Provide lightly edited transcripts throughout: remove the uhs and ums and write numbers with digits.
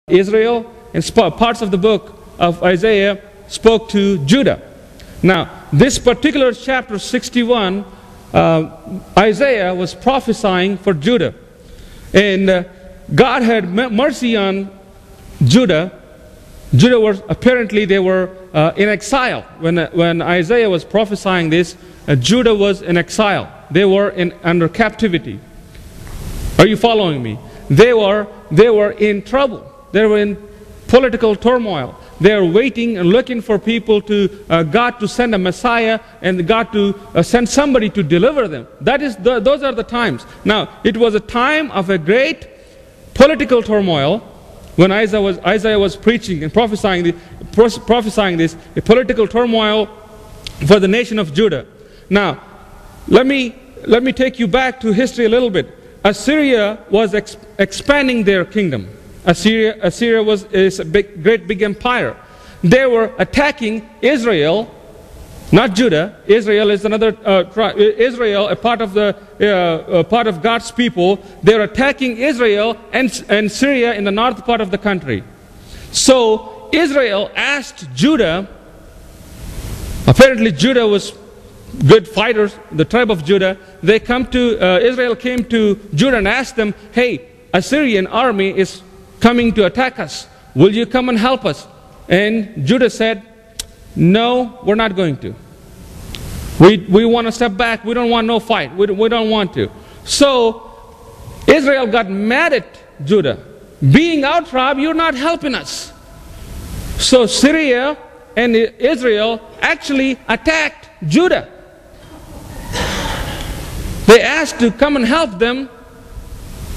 Israel, and parts of the book of Isaiah spoke to Judah. Now, this particular chapter 61, Isaiah was prophesying for Judah. And God had mercy on Judah. Judah was, apparently they were in exile. When Isaiah was prophesying this, Judah was in exile. They were under captivity. Are you following me? They were in trouble. They were in political turmoil. They are waiting and looking for people God to send a Messiah and God to send somebody to deliver them. Those are the times. Now, it was a time of a great political turmoil when Isaiah was preaching and prophesying this, a political turmoil for the nation of Judah. Now, let me take you back to history a little bit. Assyria was expanding their kingdom. Assyria is a great big empire. They were attacking Israel, not Judah. Israel is another Israel, a part of God's people. They were attacking Israel and Syria in the north part of the country. So Israel asked Judah. Apparently, Judah was good fighters. The tribe of Judah. Israel came to Judah and asked them, "Hey, Assyrian army is coming to attack us. Will you come and help us?" And Judah said, "No, we're not going to. We want to step back. We don't want no fight. We don't want to." So Israel got mad at Judah. "Being our tribe, you're not helping us." So Syria and Israel actually attacked Judah. They asked to come and help them,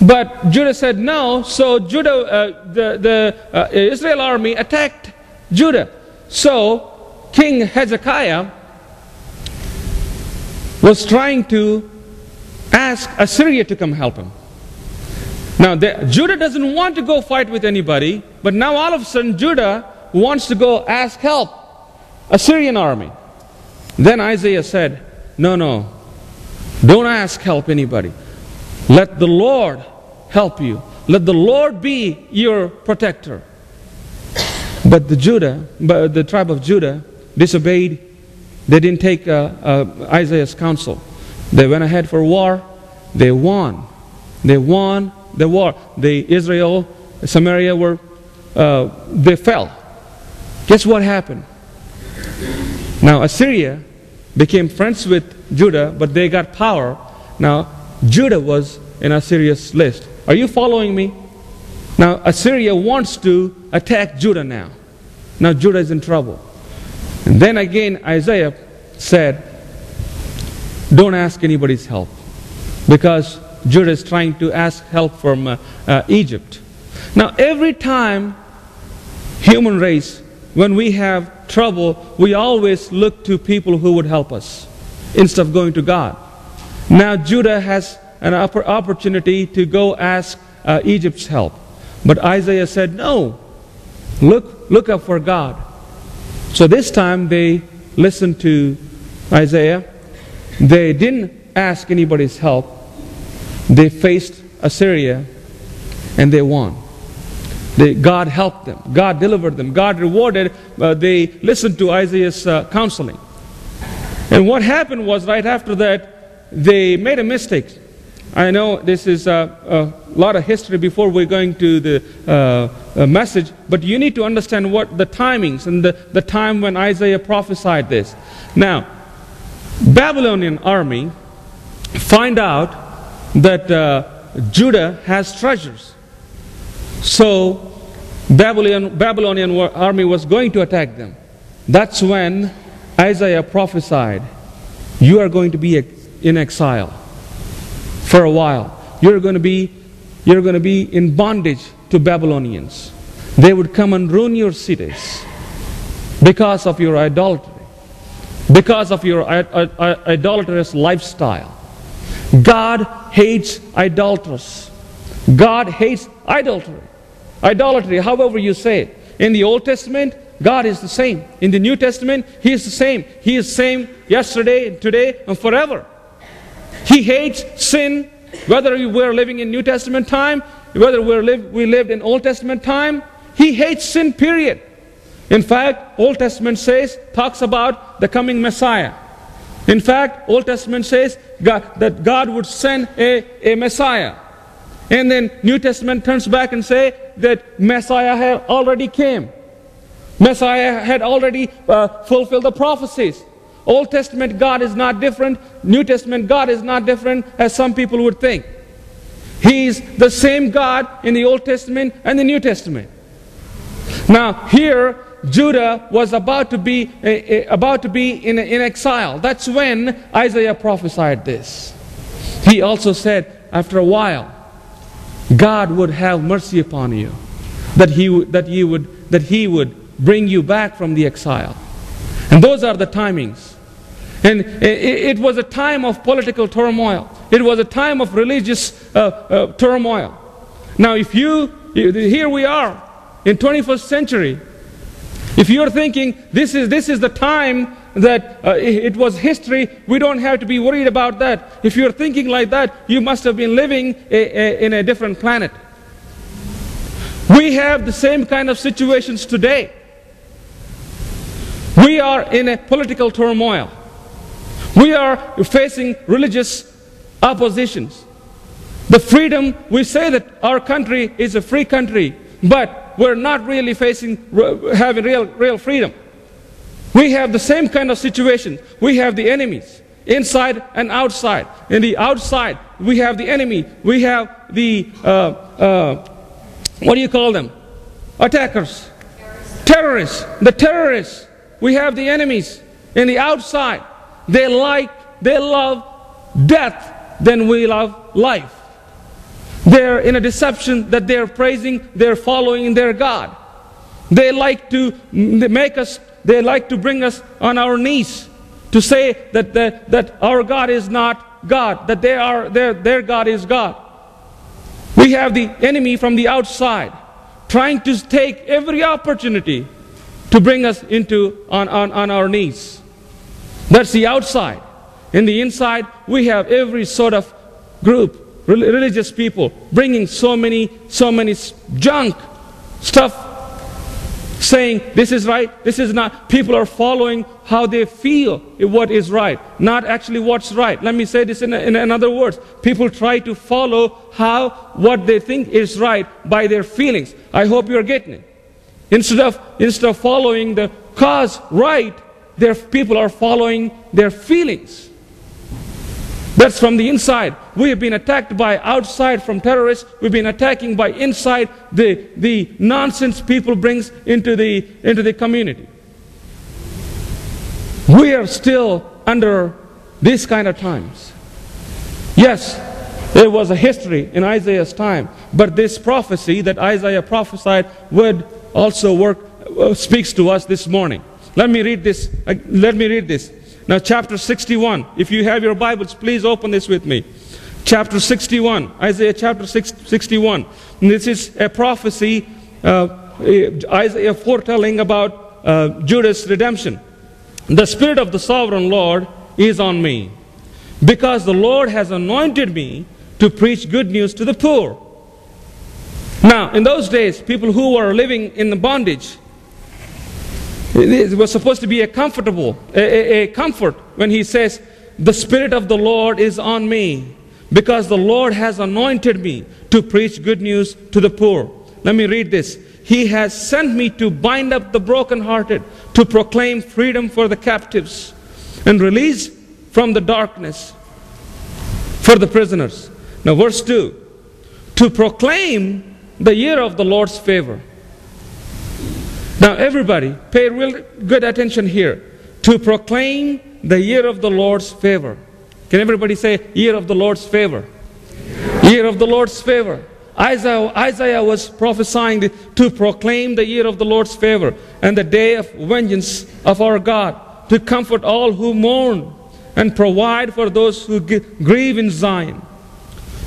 but Judah said no. So the Israel army attacked Judah. So King Hezekiah was trying to ask Assyria to come help him. Now Judah doesn't want to go fight with anybody, but now all of a sudden Judah wants to go ask help Assyrian army. Then Isaiah said, no, don't ask help anybody. Let the Lord help you. Let the Lord be your protector. But the tribe of Judah disobeyed. They didn't take Isaiah's counsel. They went ahead for war. They won. They won the war. Israel, Samaria they fell. Guess what happened? Now Assyria became friends with Judah, but they got power. Now Judah was in Assyria's list. Are you following me? Now Assyria wants to attack Judah now. Now Judah is in trouble. And then again Isaiah said, don't ask anybody's help, because Judah is trying to ask help from Egypt. Now every time, human race, when we have trouble, we always look to people who would help us instead of going to God. Now Judah has an opportunity to go ask Egypt's help. But Isaiah said, no, look up for God. So this time they listened to Isaiah. They didn't ask anybody's help. They faced Assyria and they won. God helped them. God delivered them. God rewarded. They listened to Isaiah's counseling. And what happened was, right after that, they made a mistake. I know this is a lot of history before we're going to the message, but you need to understand what the timings and the time when Isaiah prophesied this. Now, Babylonian army find out that Judah has treasures. So Babylonian army was going to attack them. That's when Isaiah prophesied, you are going to be in exile for a while. You're going to be in bondage to Babylonians. They would come and ruin your cities because of your idolatry, because of your idolatrous lifestyle. God hates idolaters. God hates idolatry, however you say it. In the Old Testament, God is the same. In the New Testament, He is the same. He is the same yesterday, today, and forever. He hates sin, whether we're living in New Testament time, whether we lived in Old Testament time. He hates sin, period. In fact, Old Testament talks about the coming Messiah. In fact, Old Testament says that God would send a Messiah. And then New Testament turns back and say that Messiah had already came. Messiah had already fulfilled the prophecies. Old Testament God is not different. New Testament God is not different as some people would think. He's the same God in the Old Testament and the New Testament. Now here, Judah was about to be in exile. That's when Isaiah prophesied this. He also said, after a while, God would have mercy upon you, that He would bring you back from the exile. And those are the timings. And it was a time of political turmoil. It was a time of religious turmoil. Now, here we are in 21st century. If you're thinking this is the time that it was history, we don't have to be worried about that. If you're thinking like that, you must have been living in a different planet. We have the same kind of situations today. We are in a political turmoil. We are facing religious oppositions. The freedom, we say that our country is a free country, but we're not really having real freedom. We have the same kind of situation. We have the enemies, inside and outside. In the outside, we have the enemy. We have the, what do you call them? Attackers. Terrorists. The terrorists. We have the enemies. In the outside, they love death than we love life. They're in a deception that they're praising, they're following their God. They like to bring us on our knees to say that our God is not God, that their God is God. We have the enemy from the outside trying to take every opportunity to bring us on our knees. That's the outside. In the inside, we have every sort of group, religious people, bringing so many junk stuff, saying this is right, this is not. People are following how they feel what is right, not actually what's right. Let me say this in other words. People try to follow what they think is right by their feelings. I hope you're getting it. Instead of following the cause right, people are following their feelings. That's from the inside. We have been attacked by outside from terrorists. We've been attacking by inside the nonsense people brings into the community. We are still under these kind of times. Yes, there was a history in Isaiah's time, but this prophecy that Isaiah prophesied would also speaks to us this morning. Let me read this. Now, chapter 61. If you have your Bibles, please open this with me. Chapter 61. Isaiah chapter 61. And this is a prophecy, Isaiah foretelling about Judah's redemption. The Spirit of the Sovereign Lord is on me, because the Lord has anointed me to preach good news to the poor. Now, in those days, people who were living in the bondage, it was supposed to be a comfort when he says, the Spirit of the Lord is on me, because the Lord has anointed me to preach good news to the poor. Let me read this. He has sent me to bind up the brokenhearted, to proclaim freedom for the captives, and release from the darkness for the prisoners. Now verse 2. To proclaim the year of the Lord's favor. Now everybody, pay real good attention here. To proclaim the year of the Lord's favor. Can everybody say, year of the Lord's favor? Year of the Lord's favor. Isaiah was prophesying to proclaim the year of the Lord's favor and the day of vengeance of our God, to comfort all who mourn and provide for those who grieve in Zion,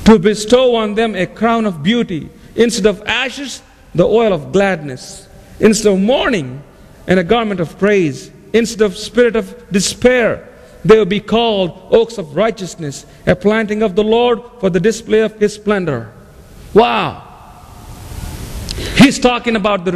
to bestow on them a crown of beauty, instead of ashes, the oil of gladness, instead of mourning, and a garment of praise, instead of spirit of despair. They will be called oaks of righteousness, a planting of the Lord for the display of His splendor. Wow! He's talking about the